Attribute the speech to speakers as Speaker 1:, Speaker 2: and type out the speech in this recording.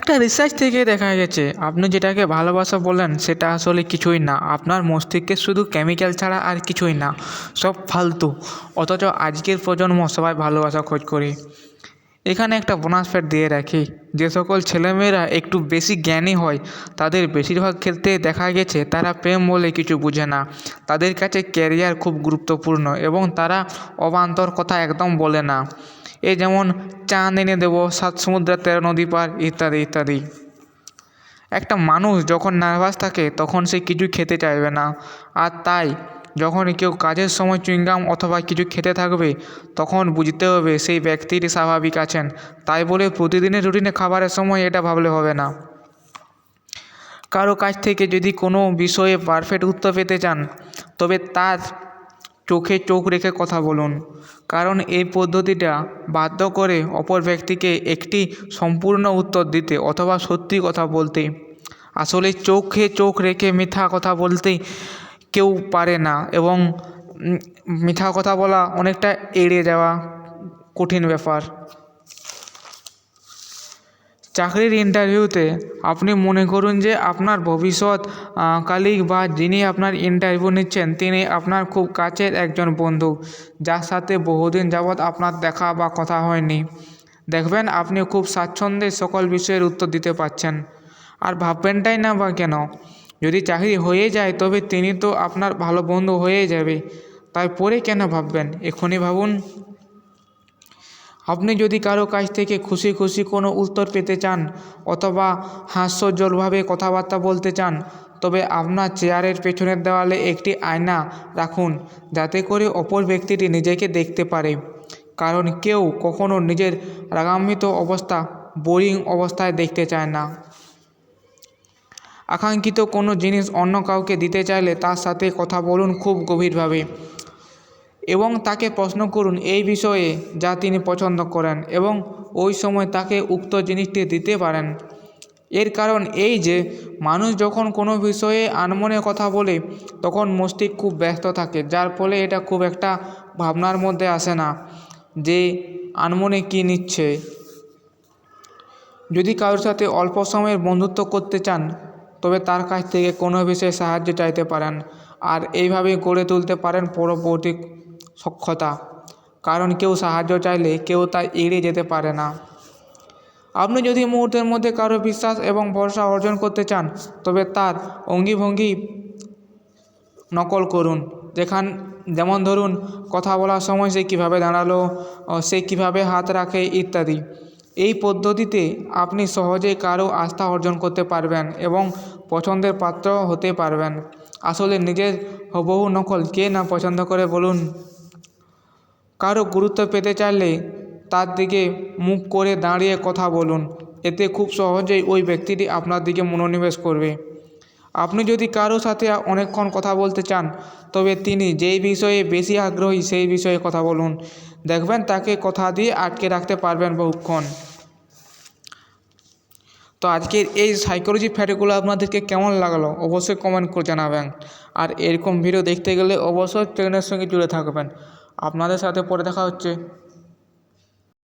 Speaker 1: একটা রিসার্চ থেকে দেখা গেছে আপনি যেটাকে ভালোবাসা বলেন সেটা আসলে কিছুই না, আপনার মস্তিষ্কে শুধু কেমিক্যাল ছাড়া আর কিছুই না, সব ফালতু। অথচ আজকের প্রজন্ম সবাই ভালোবাসা খোঁজ করে। এখানে একটা বোনাস ফ্যাক্ট দিয়ে রাখি, যে সকল ছেলেমেয়েরা একটু বেশি জ্ঞানী হয় তাদের বেশিরভাগ ক্ষেত্রে দেখা গেছে তারা প্রেম বলে কিছু বুঝে না। তাদের কাছে ক্যারিয়ার খুব গুরুত্বপূর্ণ এবং তারা অবান্তর কথা একদম বলে না। এই যেমন চাঁদ এনে দেবো, সাত সমুদ্র 13 নদী পার, ইত্যাদি ইত্যাদি। একটা মানুষ যখন নার্ভাস থাকে তখন সে কিছু খেতে চাইবে না, আর তাই যখন কেউ কাজের সময় চুইংগাম অথবা কিছু খেতে থাকবে তখন বুঝতে হবে সেই ব্যক্তিটি স্বাভাবিক আছেন। তাই বলে প্রতিদিনের রুটিনে খাবারের সময় এটা ভাবলে হবে না। কারো কাছ থেকে যদি কোনো বিষয়ে পারফেক্ট উত্তর পেতে চান তবে তার চোখে চোখ রেখে কথা বলুন, কারণ এই পদ্ধতিটা বাধ্য করে অপর ব্যক্তিকে একটি সম্পূর্ণ উত্তর দিতে অথবা সত্যি কথা বলতে। আসলে চোখে চোখ রেখে মিথ্যা কথা বলতে কেউ পারে না, এবং মিথ্যা কথা বলা অনেকটা এড়িয়ে যাওয়া কঠিন ব্যাপার। চাকরির ইন্টারভিউতে আপনি মনে করুন যে আপনার ভবিষ্যৎ কালিগ বা যিনি আপনার ইন্টারভিউ নিচ্ছেন তিনি আপনার খুব কাছের একজন বন্ধু, যার সাথে বহুদিন যাবৎ আপনার দেখা বা কথা হয়নি। দেখবেন আপনি খুব স্বাচ্ছন্দ্যে সকল বিষয়ের উত্তর দিতে পারছেন, আর ভাববেনটাই না বা কেন। যদি চাকরি হয়ে যায় তবে তিনি তো আপনার ভালো বন্ধু হয়ে যাবে, তাই পরে কেন ভাববেন, এখনই ভাবুন। আপনি যদি কারো কাছ থেকে খুশি খুশি কোনো উত্তর পেতে চান অথবা হাস্যোজ্জ্বলভাবে কথাবার্তা বলতে চান তবে আপনার চেয়ারের পেছনের দেওয়ালে একটি আয়না রাখুন, যাতে করে অপর ব্যক্তিটি নিজেকে দেখতে পারে। কারণ কেউ কখনো নিজের রাগান্বিত অবস্থা বোরিং অবস্থায় দেখতে চায় না। আকাঙ্ক্ষিত কোনো জিনিস অন্য কাউকে দিতে চাইলে তার সাথে কথা বলুন খুব গভীরভাবে, এবং তাকে প্রশ্ন করুন এই বিষয়ে যা তিনি পছন্দ করেন, এবং ওই সময় তাকে উক্ত জিনিসটি দিতে পারেন। এর কারণ এই যে মানুষ যখন কোনো বিষয়ে আনমনে কথা বলে তখন মস্তিষ্ক খুব ব্যস্ত থাকে, যার ফলে এটা খুব একটা ভাবনার মধ্যে আসে না যে আনমনে কী নিচ্ছে। যদি কারোর সাথে অল্প সময়ের বন্ধুত্ব করতে চান তবে তার কাছ থেকে কোনো বিষয়ে সাহায্য চাইতে পারেন, আর এইভাবেই গড়ে তুলতে পারেন পরবর্তী সখ্যতা। কারণ কেউ সাহায্য চাইলে কেউ তা এড়িয়ে যেতে পারে না। আপনি যদি মুহূর্তের মধ্যে কারো বিশ্বাস এবং ভরসা অর্জন করতে চান তবে তার অঙ্গিভঙ্গি নকল করুন। যেমন ধরুন, কথা বলার সময় সে কীভাবে দাঁড়ালো, সে কীভাবে হাত রাখে ইত্যাদি। এই পদ্ধতিতে আপনি সহজেই কারো আস্থা অর্জন করতে পারবেন এবং পছন্দের পাত্র হতে পারবেন। আসলে নিজের হুবহু নকল কে না পছন্দ করে বলুন। কারো গুরুত্ব পেতে চাইলে তার দিকে মুখ করে দাঁড়িয়ে কথা বলুন, এতে খুব সহজেই ওই ব্যক্তিটি আপনার দিকে মনোনিবেশ করবে। আপনি যদি কারো সাথে অনেকক্ষণ কথা বলতে চান তবে তিনি যেই বিষয়ে বেশি আগ্রহী সেই বিষয়ে কথা বলুন, দেখবেন তাকে কথা দিয়ে আটকে রাখতে পারবেন বহুক্ষণ। তো আজকের এই সাইকোলজি ফ্যাক্টগুলো আপনাদেরকে কেমন লাগলো অবশ্যই কমেন্ট করে জানাবেন, আর এরকম ভিডিও দেখতে গেলে অবশ্যই চ্যানেলের সঙ্গে জুড়ে থাকবেন। আপনাদের সাথে পরে দেখা হচ্ছে।